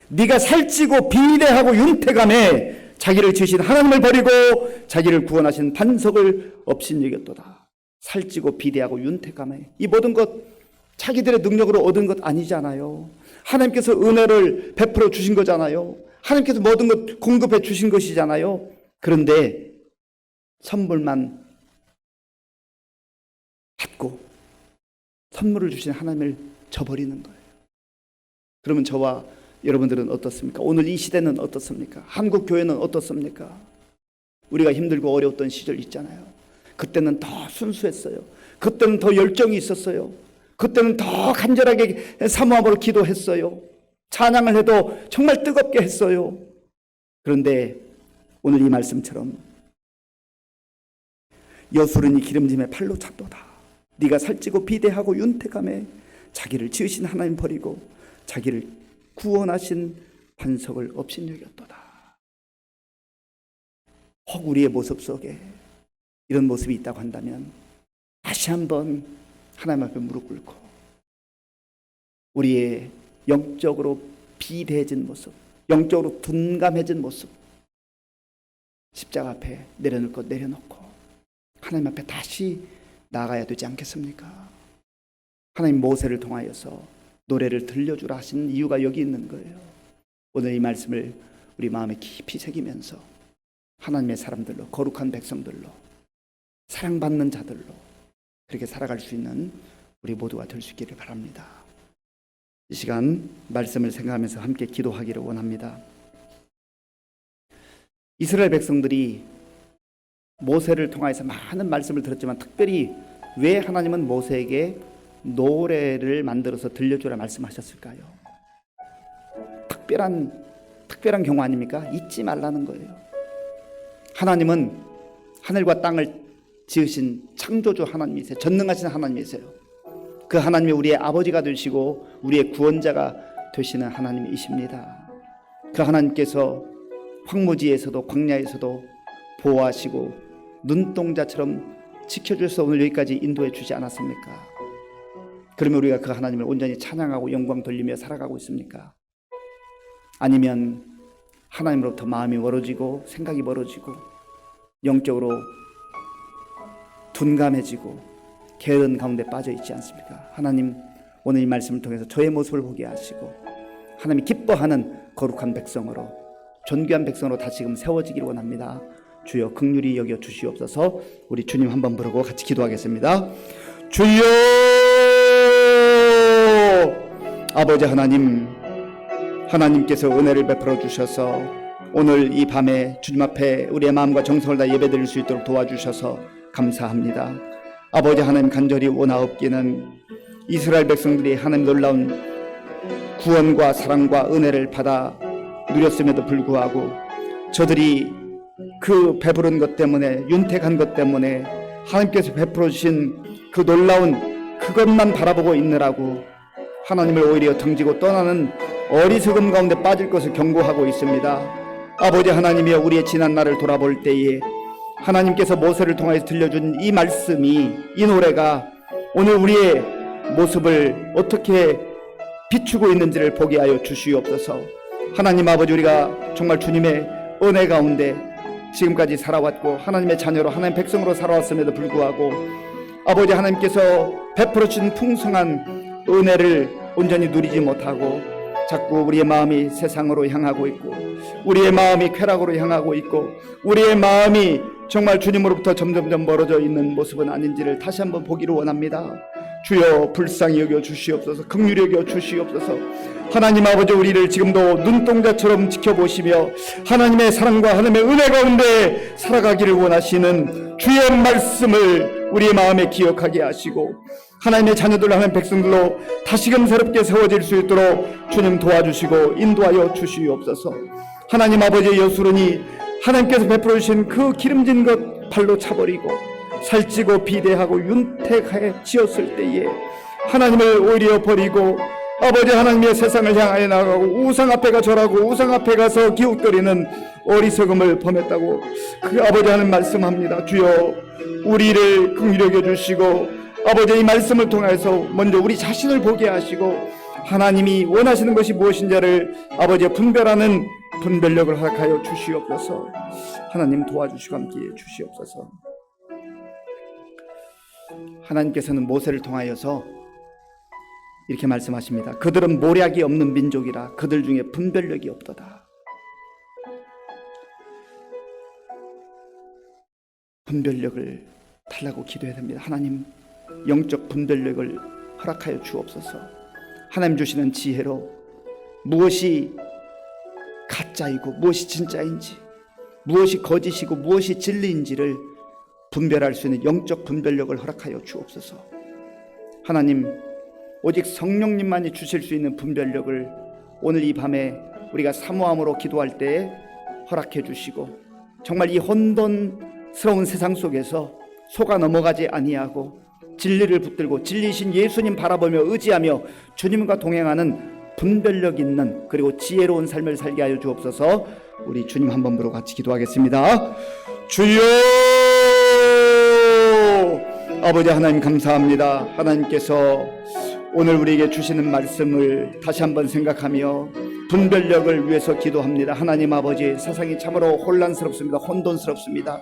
네가 살찌고 비대하고 윤택함에 자기를 지으신 하나님을 버리고 자기를 구원하신 반석을 없인 여겼도다. 살찌고 비대하고 윤택함에, 이 모든 것 자기들의 능력으로 얻은 것 아니잖아요. 하나님께서 은혜를 베풀어 주신 거잖아요. 하나님께서 모든 것 공급해 주신 것이잖아요. 그런데 선물만 받고 선물을 주신 하나님을 저버리는 거예요. 그러면 저와 여러분들은 어떻습니까? 오늘 이 시대는 어떻습니까? 한국 교회는 어떻습니까? 우리가 힘들고 어려웠던 시절 있잖아요. 그때는 더 순수했어요. 그때는 더 열정이 있었어요. 그때는 더 간절하게 사모함으로 기도했어요. 찬양을 해도 정말 뜨겁게 했어요. 그런데 오늘 이 말씀처럼 여수론이 기름짐에 발로 찼도다. 네가 살찌고 비대하고 윤택함에 자기를 지으신 하나님 버리고 자기를 구원하신 반석을 없인 여겼도다. 혹 우리의 모습 속에 이런 모습이 있다고 한다면 다시 한번 하나님 앞에 무릎 꿇고 우리의 영적으로 비대해진 모습, 영적으로 둔감해진 모습 십자가 앞에 내려놓을 것 내려놓고 하나님 앞에 다시 나아가야 되지 않겠습니까? 하나님 모세를 통하여서 노래를 들려주라 하신 이유가 여기 있는 거예요. 오늘 이 말씀을 우리 마음에 깊이 새기면서 하나님의 사람들로, 거룩한 백성들로, 사랑받는 자들로 그렇게 살아갈 수 있는 우리 모두가 될 수 있기를 바랍니다. 이 시간 말씀을 생각하면서 함께 기도하기를 원합니다. 이스라엘 백성들이 모세를 통해서 많은 말씀을 들었지만 특별히 왜 하나님은 모세에게 노래를 만들어서 들려주라 말씀하셨을까요? 특별한 경우 아닙니까? 잊지 말라는 거예요. 하나님은 하늘과 땅을 지으신 창조주 하나님이세요. 전능하신 하나님이세요. 그 하나님이 우리의 아버지가 되시고 우리의 구원자가 되시는 하나님이십니다. 그 하나님께서 황무지에서도 광야에서도 보호하시고 눈동자처럼 지켜주셔서 오늘 여기까지 인도해 주지 않았습니까? 그러면 우리가 그 하나님을 온전히 찬양하고 영광 돌리며 살아가고 있습니까? 아니면 하나님으로부터 마음이 멀어지고 생각이 멀어지고 영적으로 둔감해지고 게으른 가운데 빠져 있지 않습니까? 하나님 오늘 이 말씀을 통해서 저의 모습을 보게 하시고 하나님이 기뻐하는 거룩한 백성으로 존귀한 백성으로 다시금 세워지기를 원합니다. 주여 긍휼히 여겨 주시옵소서. 우리 주님 한번 부르고 같이 기도하겠습니다. 주여 아버지 하나님, 하나님께서 은혜를 베풀어 주셔서 오늘 이 밤에 주님 앞에 우리의 마음과 정성을 다 예배드릴 수 있도록 도와주셔서 감사합니다. 아버지 하나님 간절히 원하옵기는 이스라엘 백성들이 하나님 놀라운 구원과 사랑과 은혜를 받아 누렸음에도 불구하고 저들이 그 배부른 것 때문에 윤택한 것 때문에 하나님께서 베풀어 주신 그 놀라운 그것만 바라보고 있느라고 하나님을 오히려 등지고 떠나는 어리석음 가운데 빠질 것을 경고하고 있습니다. 아버지 하나님이여 우리의 지난 날을 돌아볼 때에 하나님께서 모세를 통해서 들려준 이 말씀이 이 노래가 오늘 우리의 모습을 어떻게 비추고 있는지를 보게 하여 주시옵소서. 하나님 아버지 우리가 정말 주님의 은혜 가운데 지금까지 살아왔고 하나님의 자녀로 하나님 백성으로 살아왔음에도 불구하고 아버지 하나님께서 베풀어 주신 풍성한 은혜를 온전히 누리지 못하고 자꾸 우리의 마음이 세상으로 향하고 있고 우리의 마음이 쾌락으로 향하고 있고 우리의 마음이 정말 주님으로부터 점점점 멀어져 있는 모습은 아닌지를 다시 한번 보기를 원합니다. 주여 불쌍히 여겨 주시옵소서. 긍휼히 여겨 주시옵소서. 하나님 아버지 우리를 지금도 눈동자처럼 지켜보시며 하나님의 사랑과 하나님의 은혜 가운데 살아가기를 원하시는 주의 말씀을 우리의 마음에 기억하게 하시고 하나님의 자녀들 하나님 백성들로 다시금 새롭게 세워질 수 있도록 주님 도와주시고 인도하여 주시옵소서. 하나님 아버지의 여수론이 하나님께서 베풀어 주신 그 기름진 것 발로 차버리고 살찌고 비대하고 윤택하게 지었을 때에 하나님을 오히려 버리고 아버지 하나님의 세상을 향하여 나가고 우상 앞에 절하고 우상 앞에 가서 기웃거리는 어리석음을 범했다고 그 아버지 하나님 말씀합니다. 주여 우리를 긍휼히 여겨 주시고 아버지 이 말씀을 통해서 먼저 우리 자신을 보게 하시고 하나님이 원하시는 것이 무엇인지를 아버지의 분별하는 분별력을 허락하여 주시옵소서. 하나님 도와주시고 함께해 주시옵소서. 하나님께서는 모세를 통하여서 이렇게 말씀하십니다. 그들은 모략이 없는 민족이라 그들 중에 분별력이 없도다. 분별력을 달라고 기도해야 됩니다. 하나님 영적 분별력을 허락하여 주옵소서. 하나님 주시는 지혜로 무엇이 가짜이고 무엇이 진짜인지 무엇이 거짓이고 무엇이 진리인지를 분별할 수 있는 영적 분별력을 허락하여 주옵소서. 하나님 오직 성령님만이 주실 수 있는 분별력을 오늘 이 밤에 우리가 사모함으로 기도할 때에 허락해 주시고 정말 이 혼돈스러운 세상 속에서 속아 넘어가지 아니하고 진리를 붙들고 진리이신 예수님 바라보며 의지하며 주님과 동행하는 분별력 있는 그리고 지혜로운 삶을 살게 하여 주옵소서. 우리 주님 한 번 부르고 같이 기도하겠습니다. 주여 아버지 하나님 감사합니다. 하나님께서 오늘 우리에게 주시는 말씀을 다시 한번 생각하며 분별력을 위해서 기도합니다. 하나님 아버지 세상이 참으로 혼란스럽습니다. 혼돈스럽습니다.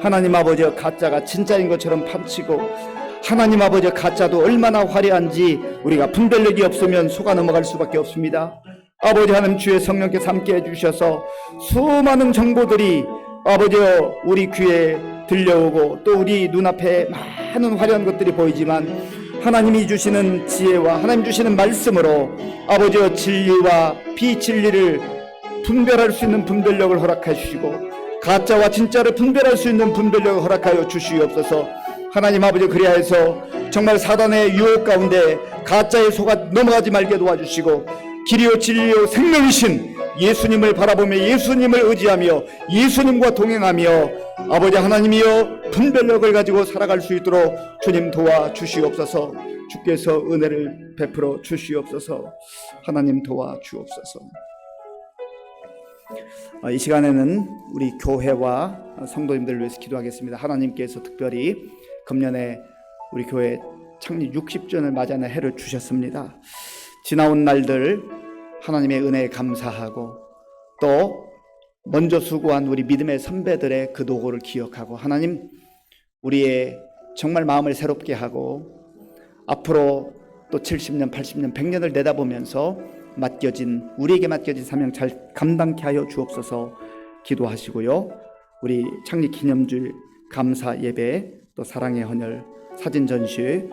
하나님 아버지 가짜가 진짜인 것처럼 판치고 하나님 아버지 가짜도 얼마나 화려한지 우리가 분별력이 없으면 속아 넘어갈 수밖에 없습니다. 아버지 하나님 주의 성령께서 함께 해주셔서 수많은 정보들이 아버지 우리 귀에 들려오고 또 우리 눈앞에 많은 화려한 것들이 보이지만 하나님이 주시는 지혜와 하나님 주시는 말씀으로 아버지의 진리와 비진리를 분별할 수 있는 분별력을 허락해 주시고 가짜와 진짜를 분별할 수 있는 분별력을 허락하여 주시옵소서. 하나님 아버지, 그리하여서 정말 사단의 유혹 가운데 가짜에 속아 넘어가지 말게 도와주시고 길이요 진리요 생명이신 예수님을 바라보며 예수님을 의지하며 예수님과 동행하며 아버지 하나님이여 분별력을 가지고 살아갈 수 있도록 주님 도와주시옵소서. 주께서 은혜를 베풀어 주시옵소서. 하나님 도와주옵소서. 이 시간에는 우리 교회와 성도님들을 위해서 기도하겠습니다. 하나님께서 특별히 금년에 우리 교회 창립 60주년을 맞이하는 해를 주셨습니다. 지나온 날들 하나님의 은혜에 감사하고 또 먼저 수고한 우리 믿음의 선배들의 그 노고를 기억하고 하나님 우리의 정말 마음을 새롭게 하고 앞으로 또 70년, 80년, 100년을 내다보면서 우리에게 맡겨진 사명 잘 감당케 하여 주옵소서 기도하시고요. 우리 창립 기념주일 감사 예배, 또 사랑의 헌혈, 사진 전시,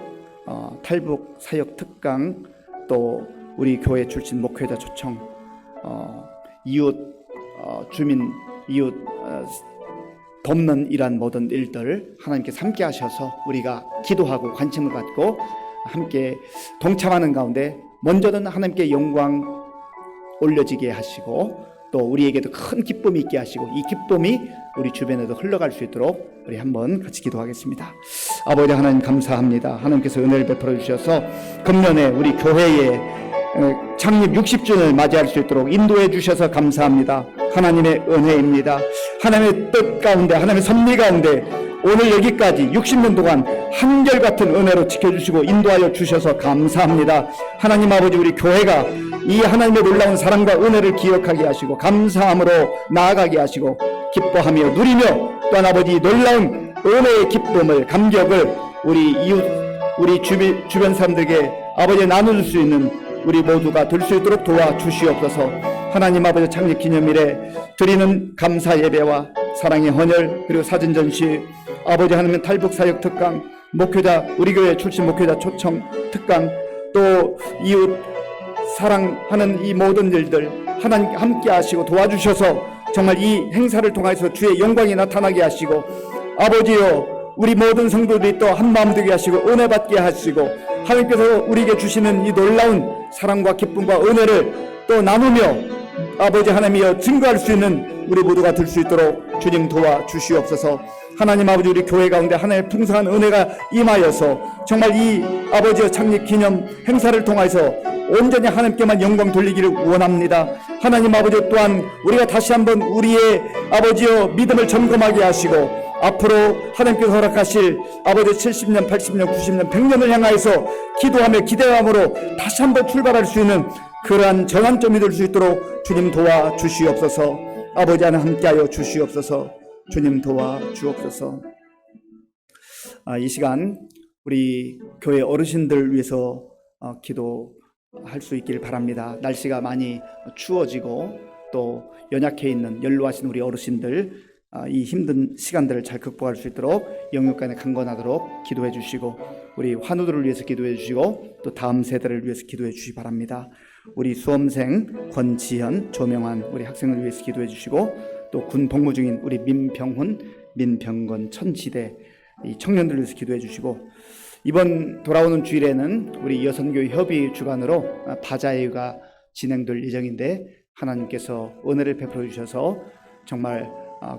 탈북 사역 특강, 또 우리 교회 출신 목회자 초청, 이웃 주민 이웃 돕는 이란 모든 일들 하나님께서 함께 하셔서 우리가 기도하고 관심을 갖고 함께 동참하는 가운데 먼저는 하나님께 영광 올려지게 하시고 또 우리에게도 큰 기쁨이 있게 하시고 이 기쁨이 우리 주변에도 흘러갈 수 있도록 우리 한번 같이 기도하겠습니다. 아버지 하나님 감사합니다. 하나님께서 은혜를 베풀어 주셔서 금년에 우리 교회에 창립 60주년을 맞이할 수 있도록 인도해 주셔서 감사합니다. 하나님의 은혜입니다. 하나님의 뜻 가운데 하나님의 섭리 가운데 오늘 여기까지 60년 동안 한결같은 은혜로 지켜주시고 인도하여 주셔서 감사합니다. 하나님 아버지, 우리 교회가 이 하나님의 놀라운 사랑과 은혜를 기억하게 하시고 감사함으로 나아가게 하시고 기뻐하며 누리며 또한 아버지 놀라운 은혜의 기쁨을 감격을 우리 이웃 우리 주변 사람들에게 아버지 나눌 수 있는 우리 모두가 될 수 있도록 도와주시옵소서. 하나님 아버지 창립 기념일에 드리는 감사 예배와 사랑의 헌혈 그리고 사진 전시, 아버지 하나님 탈북 사역 특강, 목회자 우리 교회 출신 목회자 초청 특강, 또 이웃 사랑하는 이 모든 일들 하나님 함께 하시고 도와주셔서 정말 이 행사를 통해서 주의 영광이 나타나게 하시고 아버지여 우리 모든 성도들이 또 한마음 되게 하시고 은혜 받게 하시고 하나님께서 우리에게 주시는 이 놀라운 사랑과 기쁨과 은혜를 또 나누며 아버지 하나님이여 증거할 수 있는 우리 모두가 될 수 있도록 주님 도와주시옵소서. 하나님 아버지, 우리 교회 가운데 하나님의 풍성한 은혜가 임하여서 정말 이 아버지의 창립 기념 행사를 통해서 온전히 하나님께만 영광 돌리기를 원합니다. 하나님 아버지, 또한 우리가 다시 한번 우리의 아버지여 믿음을 점검하게 하시고 앞으로 하나님께서 허락하실 아버지 70년, 80년, 90년, 100년을 향하여서 기도하며 기대함으로 다시 한번 출발할 수 있는 그러한 전환점이 될 수 있도록 주님 도와주시옵소서. 아버지 하나 함께하여 주시옵소서. 주님 도와주옵소서. 이 시간 우리 교회 어르신들 위해서 기도할 수 있길 바랍니다. 날씨가 많이 추워지고 또 연약해 있는 연로하신 우리 어르신들 이 힘든 시간들을 잘 극복할 수 있도록 영육간에 강건하도록 기도해 주시고 우리 환우들을 위해서 기도해 주시고 또 다음 세대를 위해서 기도해 주시기 바랍니다. 우리 수험생 권지현, 조명환 우리 학생을 위해서 기도해 주시고 또 군 복무 중인 우리 민병훈, 민병건, 천지대 이 청년들을 위해서 기도해 주시고 이번 돌아오는 주일에는 우리 여선교회 협의 주관으로 바자회가 진행될 예정인데 하나님께서 은혜를 베풀어 주셔서 정말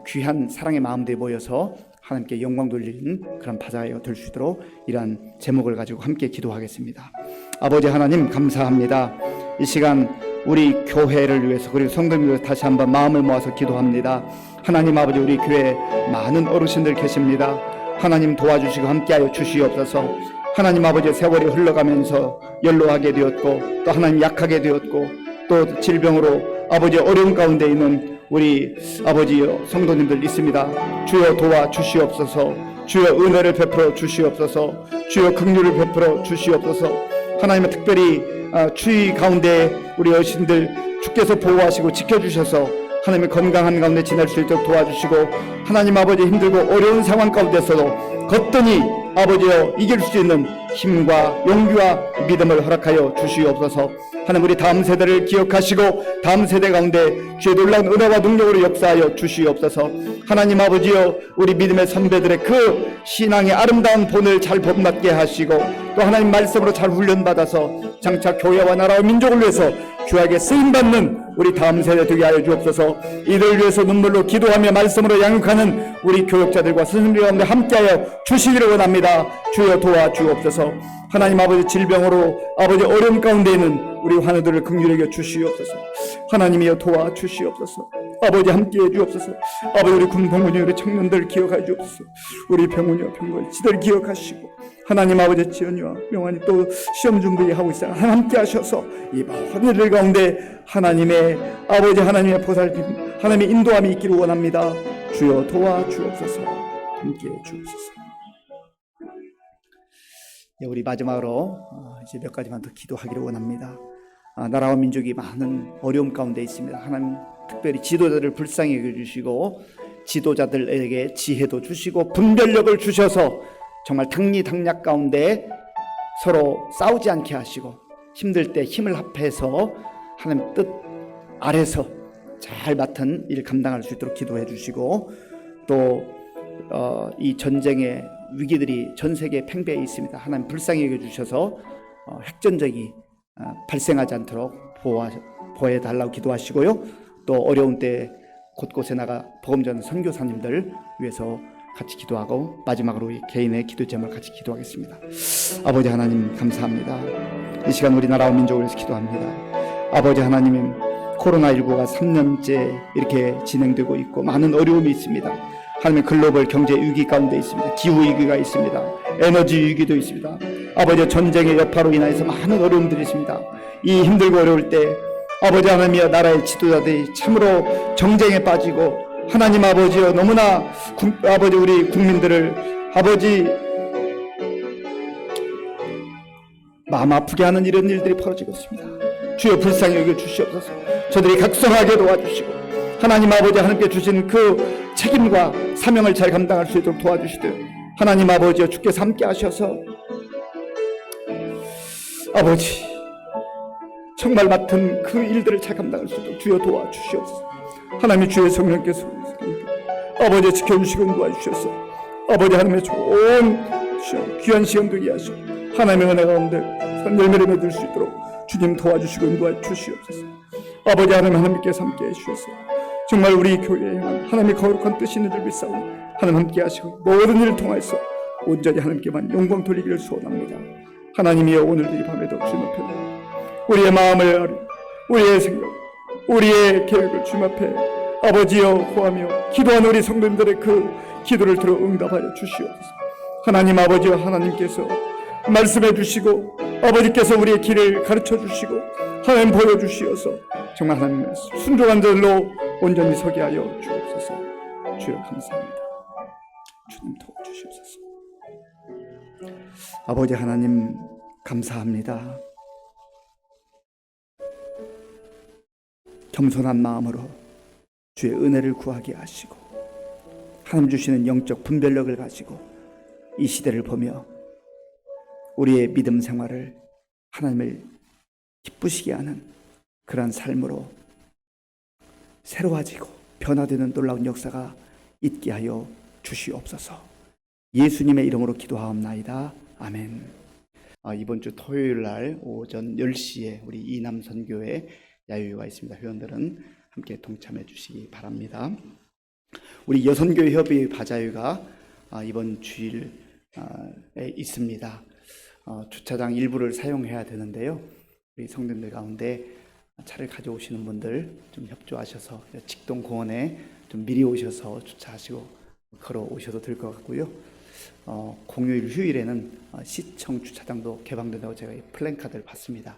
귀한 사랑의 마음들이 모여서 하나님께 영광 돌리는 그런 바자회가 될 수 있도록 이러한 제목을 가지고 함께 기도하겠습니다. 아버지 하나님 감사합니다. 이 시간 우리 교회를 위해서 그리고 성도님을 위해서 다시 한번 마음을 모아서 기도합니다. 하나님 아버지, 우리 교회에 많은 어르신들 계십니다. 하나님 도와주시고 함께하여 주시옵소서. 하나님 아버지, 세월이 흘러가면서 연로하게 되었고 또 하나님 약하게 되었고 또 질병으로 아버지 어려운 가운데 있는 우리 아버지여 성도님들 있습니다. 주여 도와주시옵소서. 주여 은혜를 베풀어 주시옵소서. 주여 긍휼을 베풀어 주시옵소서. 하나님은 특별히 추위 가운데 우리 어르신들 주께서 보호하시고 지켜주셔서 하나님의 건강한 가운데 지낼 수 있도록 도와주시고, 하나님 아버지 힘들고 어려운 상황 가운데서도 거뜬히 아버지여 이길 수 있는 힘과 용기와 믿음을 허락하여 주시옵소서. 하나님 우리 다음 세대를 기억하시고 다음 세대 가운데 주의 놀라운 은혜와 능력으로 역사하여 주시옵소서. 하나님 아버지여 우리 믿음의 선배들의 그 신앙의 아름다운 본을 잘 본받게 하시고, 또 하나님 말씀으로 잘 훈련받아서 장차 교회와 나라와 민족을 위해서 주에게 쓰임받는 우리 다음 세대 되게 하여 주옵소서. 이들 위해서 눈물로 기도하며 말씀으로 양육하는 우리 교육자들과 스승들 가운데 함께하여 주시기를 원합니다. 주여 도와주옵소서. 하나님 아버지 질병으로 아버지 어려움 가운데 있는 우리 환우들을 긍휼히 여겨 주시옵소서. 하나님이여 도와주시옵소서. 아버지 함께해 주옵소서. 아버지 우리 군병군이 우리 청년들 기억하여 주옵소서. 우리 병원이와 병걸지들 기억하시고, 하나님 아버지 지연이와 명환이 또 시험 준비하고 있어요. 하나님 함께 하셔서 이 모든 일 가운데 하나님의 아버지 하나님의 보살핌 하나님의 인도함이 있기를 원합니다. 주여 도와주옵소서. 함께 주옵소서. 우리 마지막으로 이제 몇 가지만 더 기도하기를 원합니다. 나라와 민족이 많은 어려움 가운데 있습니다. 하나님 특별히 지도자들을 불쌍히 여겨주시고 지도자들에게 지혜도 주시고 분별력을 주셔서 정말 당리당략 가운데 서로 싸우지 않게 하시고, 힘들 때 힘을 합해서 하나님 뜻 아래서 잘 맡은 일 감당할 수 있도록 기도해 주시고, 또 이 전쟁의 위기들이 전 세계에 팽배해 있습니다. 하나님 불쌍히 여겨주셔서 핵전쟁이 발생하지 않도록 보호해 달라고 기도하시고요. 또 어려운 때 곳곳에 나가 복음 전하는 선교사님들 위해서 같이 기도하고, 마지막으로 우리 개인의 기도 제목을 같이 기도하겠습니다. 아버지 하나님 감사합니다. 이 시간 우리나라와 민족을 위해서 기도합니다. 아버지 하나님, 코로나19가 3년째 이렇게 진행되고 있고 많은 어려움이 있습니다. 하나님 글로벌 경제 위기 가운데 있습니다. 기후 위기가 있습니다. 에너지 위기도 있습니다. 아버지 전쟁의 여파로 인하여서 많은 어려움들이 있습니다. 이 힘들고 어려울 때 아버지 하나님이여 나라의 지도자들이 참으로 정쟁에 빠지고, 하나님 아버지여 너무나 아버지 우리 국민들을 아버지 마음 아프게 하는 이런 일들이 벌어지고 있습니다. 주여 불쌍히 여겨 주시옵소서. 저들이 각성하게 도와주시고, 하나님 아버지 하나님께 주신 그 책임과 사명을 잘 감당할 수 있도록 도와주시되, 하나님 아버지여 주께서 함께 하셔서 아버지 정말 맡은 그 일들을 잘 감당할 수 있도록 주여 도와주시옵소서. 하나님의 주의 성령께서 아버지 지켜주시고 도와주셔서 아버지 하나님의 좋은 귀한 시간 되게 하시고, 하나님의 은혜 가운데 선 열매를 맺을 수 있도록 주님 도와주시고 인도해 주시옵소서. 아버지 하나님께서 함께 해주셔서 정말 우리 교회에 향한 하나님의 거룩한 뜻이 있는 줄 믿사오니 하나님 함께 하시고 모든 일을 통해서 온전히 하나님께만 영광 돌리기를 소원합니다. 하나님이여 오늘도 이 밤에도 주님 앞에 우리의 마음을, 우리의 생각, 우리의 계획을 주님 앞에 아버지여 호하며 기도하는 우리 성도님들의 그 기도를 들어 응답하여 주시옵소서. 하나님 아버지여 하나님께서 말씀해 주시고 아버지께서 우리의 길을 가르쳐 주시고 하나님 보여주시어서 정말 하나님의 순종한 자들로 온전히 서게 하여 주옵소서. 주여 감사합니다. 주님 도와주시옵소서. 아버지 하나님 감사합니다. 겸손한 마음으로 주의 은혜를 구하게 하시고 하나님 주시는 영적 분별력을 가지고 이 시대를 보며 우리의 믿음 생활을 하나님을 기쁘시게 하는 그러한 삶으로 새로워지고 변화되는 놀라운 역사가 있게 하여 주시옵소서. 예수님의 이름으로 기도하옵나이다. 아멘. 이번 주 토요일 날 오전 10시에 우리 이남 선교회 야유회가 있습니다. 회원들은 함께 동참해 주시기 바랍니다. 우리 여선교회 협의 바자회가 이번 주일에 있습니다. 주차장 일부를 사용해야 되는데요. 우리 성도님들 가운데 차를 가져오시는 분들 좀 협조하셔서 직동공원에 좀 미리 오셔서 주차하시고 걸어 오셔도 될 것 같고요. 공휴일 휴일에는 시청 주차장도 개방된다고 제가 플랜카드를 봤습니다.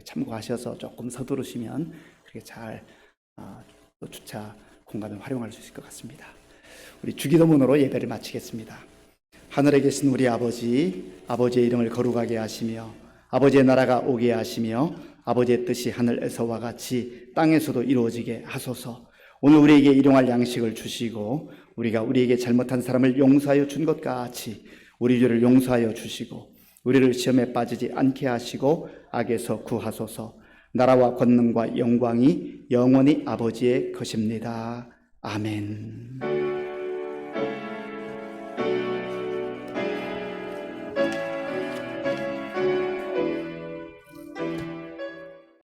참고하셔서 조금 서두르시면 그렇게 잘 주차 공간을 활용할 수 있을 것 같습니다. 우리 주기도문으로 예배를 마치겠습니다. 하늘에 계신 우리 아버지, 아버지의 이름을 거룩하게 하시며 아버지의 나라가 오게 하시며 아버지의 뜻이 하늘에서와 같이 땅에서도 이루어지게 하소서. 오늘 우리에게 일용할 양식을 주시고 우리가 우리에게 잘못한 사람을 용서하여 준 것 같이 우리 죄를 용서하여 주시고 우리를 시험에 빠지지 않게 하시고 악에서 구하소서. 나라와 권능과 영광이 영원히 아버지의 것입니다. 아멘.